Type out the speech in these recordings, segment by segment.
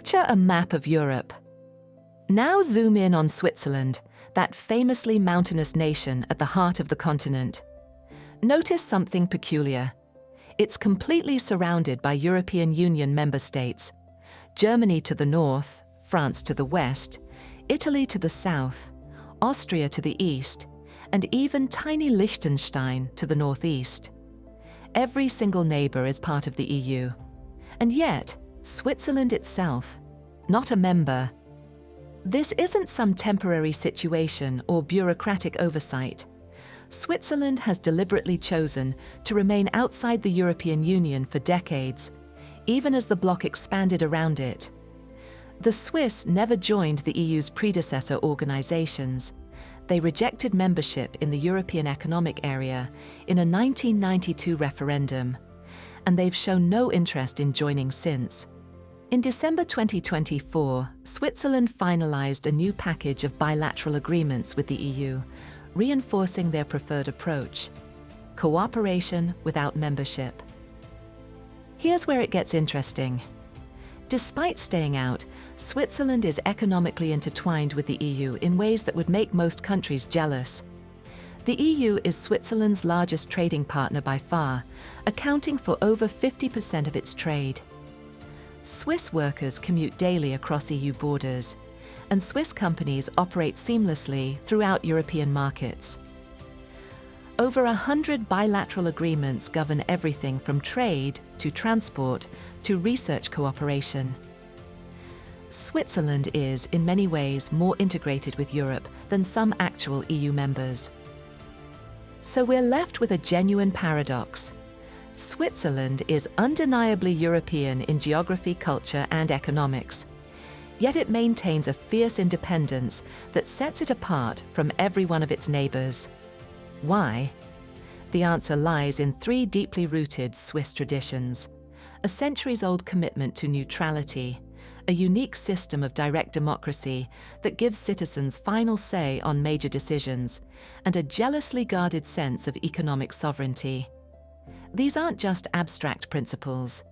Picture a map of Europe. Now zoom in on Switzerland, that famously mountainous nation at the heart of the continent. Notice something peculiar. It's completely surrounded by European Union member states. Germany to the north, France to the west, Italy to the south, Austria to the east, and even tiny Liechtenstein to the northeast. Every single neighbor is part of the EU. And yet, Switzerland itself, not a member. This isn't some temporary situation or bureaucratic oversight. Switzerland has deliberately chosen to remain outside the European Union for decades, even as the bloc expanded around it. The Swiss never joined the EU's predecessor organizations. They rejected membership in the European Economic Area in a 1992 referendum, and they've shown no interest in joining since. In December 2024, Switzerland finalized a new package of bilateral agreements with the EU, reinforcing their preferred approach: cooperation without membership. Here's where it gets interesting. Despite staying out, Switzerland is economically intertwined with the EU in ways that would make most countries jealous. The EU is Switzerland's largest trading partner by far, accounting for over 50% of its trade. Swiss workers commute daily across EU borders, and Swiss companies operate seamlessly throughout European markets. Over 100 bilateral agreements govern everything from trade to transport to research cooperation. Switzerland is, in many ways, more integrated with Europe than some actual EU members. So we're left with a genuine paradox. Switzerland is undeniably European in geography, culture, and economics. Yet it maintains a fierce independence that sets it apart from every one of its neighbors. Why? The answer lies in three deeply rooted Swiss traditions: a centuries-old commitment to neutrality, a unique system of direct democracy that gives citizens final say on major decisions, and a jealously guarded sense of economic sovereignty. These aren't just abstract principles.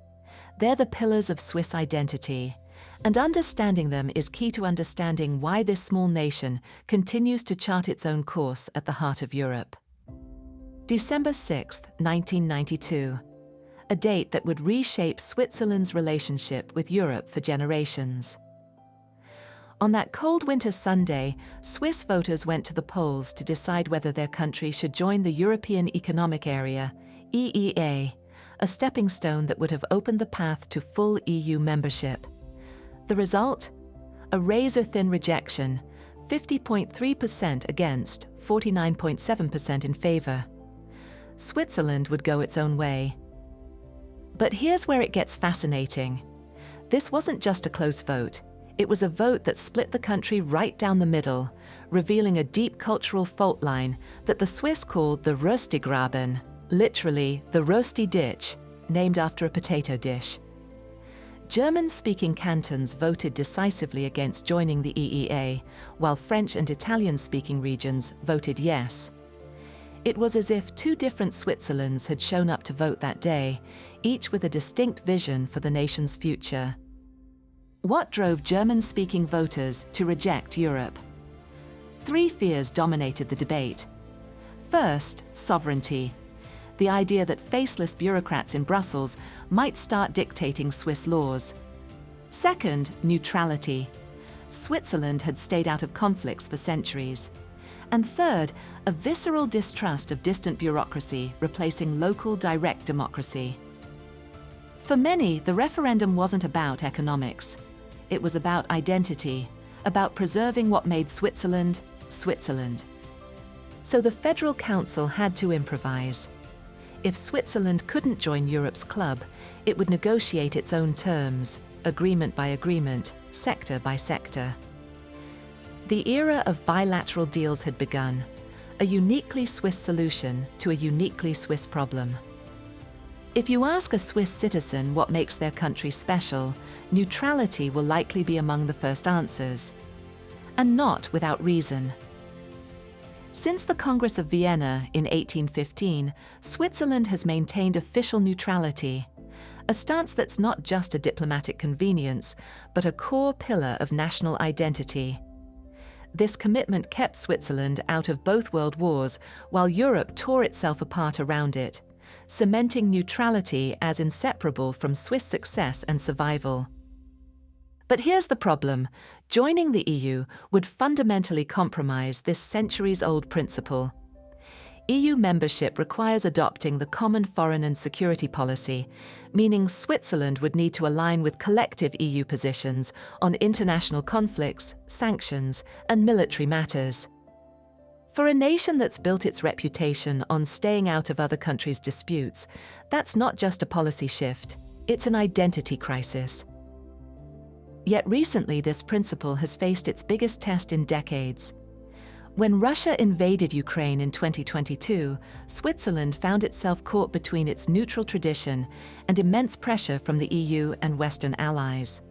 They're the pillars of Swiss identity, and understanding them is key to understanding why this small nation continues to chart its own course at the heart of Europe. December 6, 1992, a date that would reshape Switzerland's relationship with Europe for generations. On that cold winter Sunday, Swiss voters went to the polls to decide whether their country should join the European Economic Area, EEA, a stepping stone that would have opened the path to full EU membership. The result? A razor-thin rejection, 50.3% against, 49.7% in favor. Switzerland would go its own way. But here's where it gets fascinating. This wasn't just a close vote. It was a vote that split the country right down the middle, revealing a deep cultural fault line that the Swiss called the Röstigraben, literally the roasty ditch, named after a potato dish. German-speaking cantons voted decisively against joining the EEA, while French and Italian-speaking regions voted yes. It was as if two different Switzerlands had shown up to vote that day, each with a distinct vision for the nation's future. What drove German-speaking voters to reject Europe? Three fears dominated the debate. First, sovereignty. The idea that faceless bureaucrats in Brussels might start dictating Swiss laws. Second, neutrality. Switzerland had stayed out of conflicts for centuries. And third, a visceral distrust of distant bureaucracy replacing local direct democracy. For many, the referendum wasn't about economics. It was about identity, about preserving what made Switzerland, Switzerland. So the Federal Council had to improvise. If Switzerland couldn't join Europe's club, it would negotiate its own terms, agreement by agreement, sector by sector. The era of bilateral deals had begun, a uniquely Swiss solution to a uniquely Swiss problem. If you ask a Swiss citizen what makes their country special, neutrality will likely be among the first answers. And not without reason. Since the Congress of Vienna in 1815, Switzerland has maintained official neutrality, a stance that's not just a diplomatic convenience, but a core pillar of national identity. This commitment kept Switzerland out of both world wars, while Europe tore itself apart around it, cementing neutrality as inseparable from Swiss success and survival. But here's the problem: joining the EU would fundamentally compromise this centuries-old principle. EU membership requires adopting the common foreign and security policy, meaning Switzerland would need to align with collective EU positions on international conflicts, sanctions, and military matters. For a nation that's built its reputation on staying out of other countries' disputes, that's not just a policy shift, it's an identity crisis. Yet recently, this principle has faced its biggest test in decades. When Russia invaded Ukraine in 2022, Switzerland found itself caught between its neutral tradition and immense pressure from the EU and Western allies.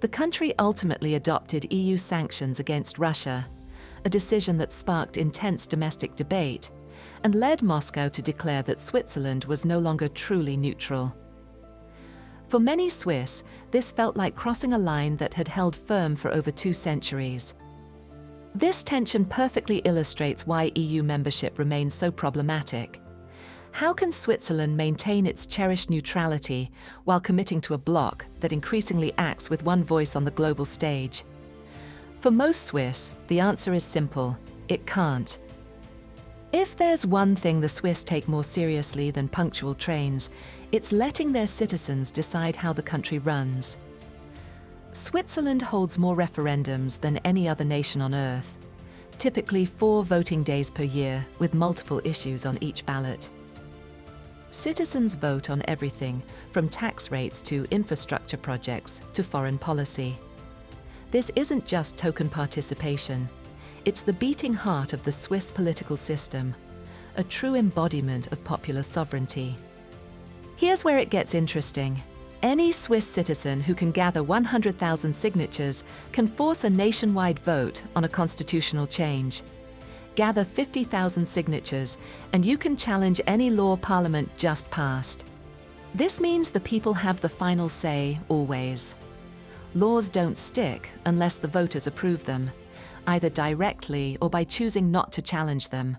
The country ultimately adopted EU sanctions against Russia, a decision that sparked intense domestic debate and led Moscow to declare that Switzerland was no longer truly neutral. For many Swiss, this felt like crossing a line that had held firm for over 2 centuries. This tension perfectly illustrates why EU membership remains so problematic. How can Switzerland maintain its cherished neutrality while committing to a bloc that increasingly acts with one voice on the global stage? For most Swiss, the answer is simple: it can't. If there's one thing the Swiss take more seriously than punctual trains, it's letting their citizens decide how the country runs. Switzerland holds more referendums than any other nation on Earth, typically 4 voting days per year with multiple issues on each ballot. Citizens vote on everything from tax rates to infrastructure projects to foreign policy. This isn't just token participation, it's the beating heart of the Swiss political system, a true embodiment of popular sovereignty. Here's where it gets interesting. Any Swiss citizen who can gather 100,000 signatures can force a nationwide vote on a constitutional change. Gather 50,000 signatures, and you can challenge any law Parliament just passed. This means the people have the final say, always. Laws don't stick unless the voters approve them, either directly or by choosing not to challenge them.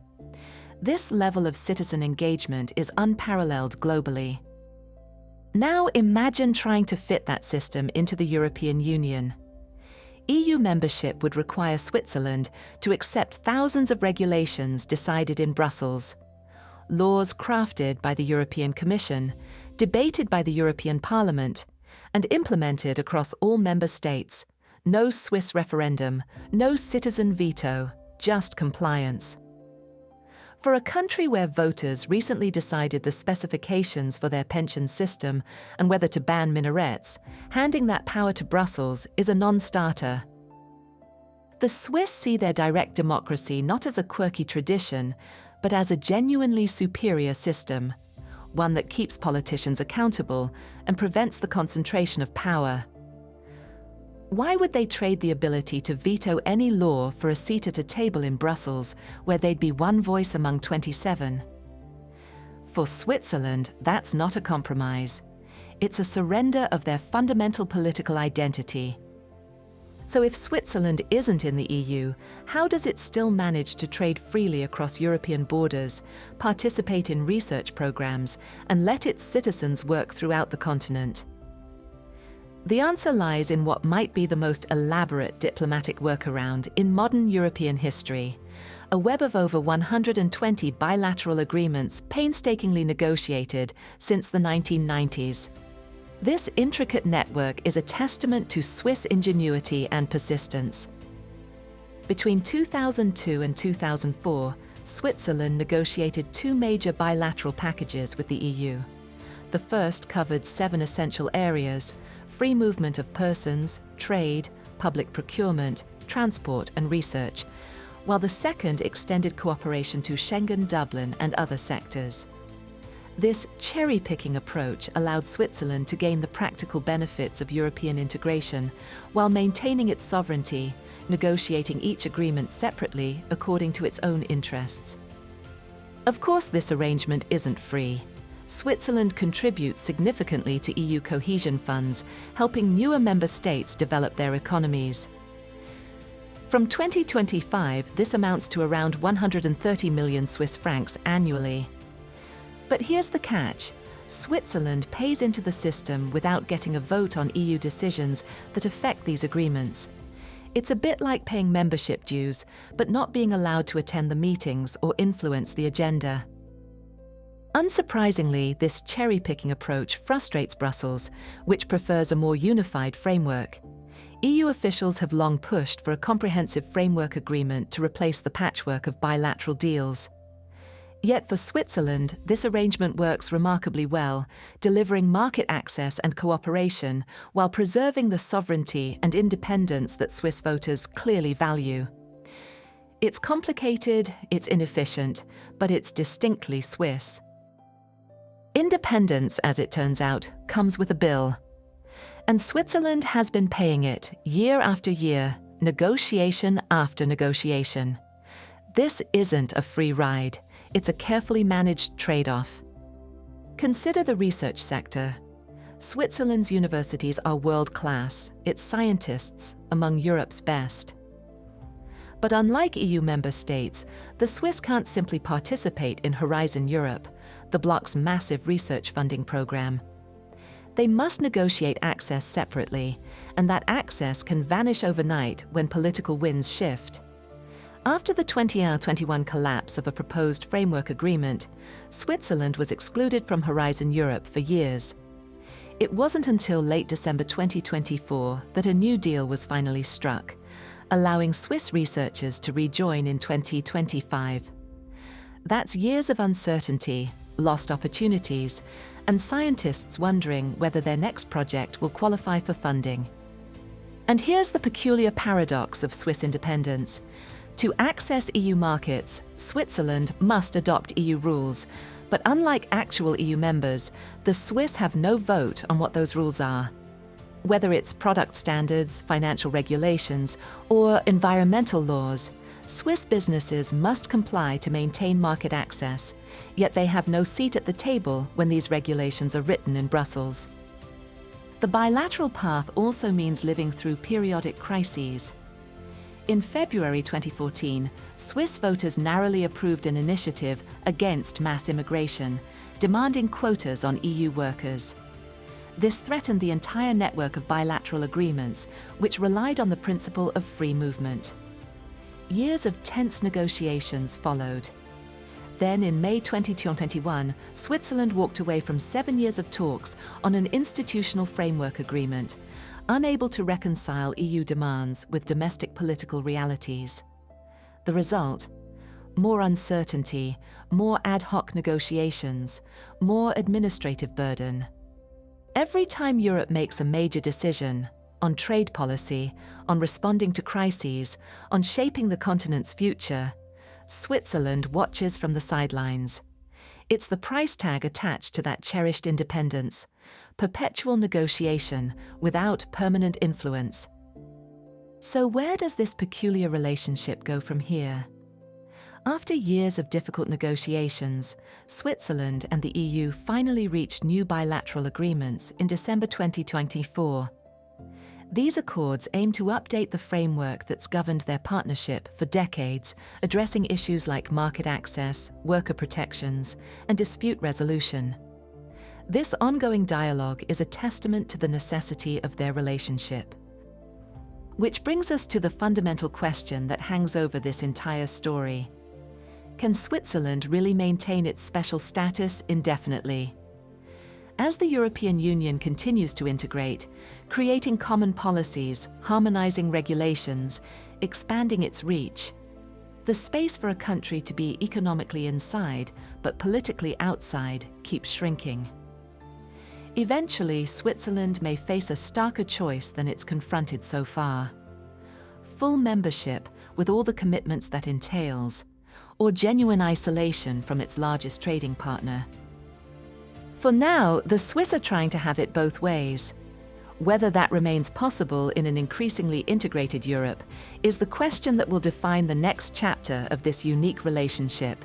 This level of citizen engagement is unparalleled globally. Now imagine trying to fit that system into the European Union. EU membership would require Switzerland to accept thousands of regulations decided in Brussels, laws crafted by the European Commission, debated by the European Parliament, and implemented across all member states. No Swiss referendum, no citizen veto, just compliance. For a country where voters recently decided the specifications for their pension system and whether to ban minarets, handing that power to Brussels is a non-starter. The Swiss see their direct democracy not as a quirky tradition, but as a genuinely superior system, one that keeps politicians accountable and prevents the concentration of power. Why would they trade the ability to veto any law for a seat at a table in Brussels where they'd be one voice among 27? For Switzerland, that's not a compromise. It's a surrender of their fundamental political identity. So if Switzerland isn't in the EU, how does it still manage to trade freely across European borders, participate in research programs, and let its citizens work throughout the continent? The answer lies in what might be the most elaborate diplomatic workaround in modern European history, a web of over 120 bilateral agreements painstakingly negotiated since the 1990s. This intricate network is a testament to Swiss ingenuity and persistence. Between 2002 and 2004, Switzerland negotiated 2 major bilateral packages with the EU. The first covered 7 essential areas: free movement of persons, trade, public procurement, transport and research, while the second extended cooperation to Schengen, Dublin and other sectors. This cherry-picking approach allowed Switzerland to gain the practical benefits of European integration while maintaining its sovereignty, negotiating each agreement separately according to its own interests. Of course, this arrangement isn't free. Switzerland contributes significantly to EU cohesion funds, helping newer member states develop their economies. From 2025, this amounts to around 130 million Swiss francs annually. But here's the catch. Switzerland pays into the system without getting a vote on EU decisions that affect these agreements. It's a bit like paying membership dues, but not being allowed to attend the meetings or influence the agenda. Unsurprisingly, this cherry-picking approach frustrates Brussels, which prefers a more unified framework. EU officials have long pushed for a comprehensive framework agreement to replace the patchwork of bilateral deals. Yet for Switzerland, this arrangement works remarkably well, delivering market access and cooperation while preserving the sovereignty and independence that Swiss voters clearly value. It's complicated, it's inefficient, but it's distinctly Swiss. Independence, as it turns out, comes with a bill. And Switzerland has been paying it year after year, negotiation after negotiation. This isn't a free ride. It's a carefully managed trade-off. Consider the research sector. Switzerland's universities are world-class, its scientists among Europe's best. But unlike EU member states, the Swiss can't simply participate in Horizon Europe, the bloc's massive research funding program. They must negotiate access separately, and that access can vanish overnight when political winds shift. After the 2021 collapse of a proposed framework agreement, Switzerland was excluded from Horizon Europe for years. It wasn't until late December 2024 that a new deal was finally struck, allowing Swiss researchers to rejoin in 2025. That's years of uncertainty, lost opportunities, and scientists wondering whether their next project will qualify for funding. And here's the peculiar paradox of Swiss independence. To access EU markets, Switzerland must adopt EU rules, but unlike actual EU members, the Swiss have no vote on what those rules are. Whether it's product standards, financial regulations, or environmental laws, Swiss businesses must comply to maintain market access, yet they have no seat at the table when these regulations are written in Brussels. The bilateral path also means living through periodic crises. In February 2014, Swiss voters narrowly approved an initiative against mass immigration, demanding quotas on EU workers. This threatened the entire network of bilateral agreements, which relied on the principle of free movement. Years of tense negotiations followed. Then, in May 2021, Switzerland walked away from 7 years of talks on an institutional framework agreement, unable to reconcile EU demands with domestic political realities. The result? More uncertainty, more ad hoc negotiations, more administrative burden. Every time Europe makes a major decision, on trade policy, on responding to crises, on shaping the continent's future, Switzerland watches from the sidelines. It's the price tag attached to that cherished independence, perpetual negotiation without permanent influence. So where does this peculiar relationship go from here? After years of difficult negotiations, Switzerland and the EU finally reached new bilateral agreements in December 2024. These accords aim to update the framework that's governed their partnership for decades, addressing issues like market access, worker protections, and dispute resolution. This ongoing dialogue is a testament to the necessity of their relationship. Which brings us to the fundamental question that hangs over this entire story. Can Switzerland really maintain its special status indefinitely? As the European Union continues to integrate, creating common policies, harmonizing regulations, expanding its reach, the space for a country to be economically inside but politically outside keeps shrinking. Eventually, Switzerland may face a starker choice than it's confronted so far. Full membership with all the commitments that entails, or genuine isolation from its largest trading partner. For now, the Swiss are trying to have it both ways. Whether that remains possible in an increasingly integrated Europe is the question that will define the next chapter of this unique relationship.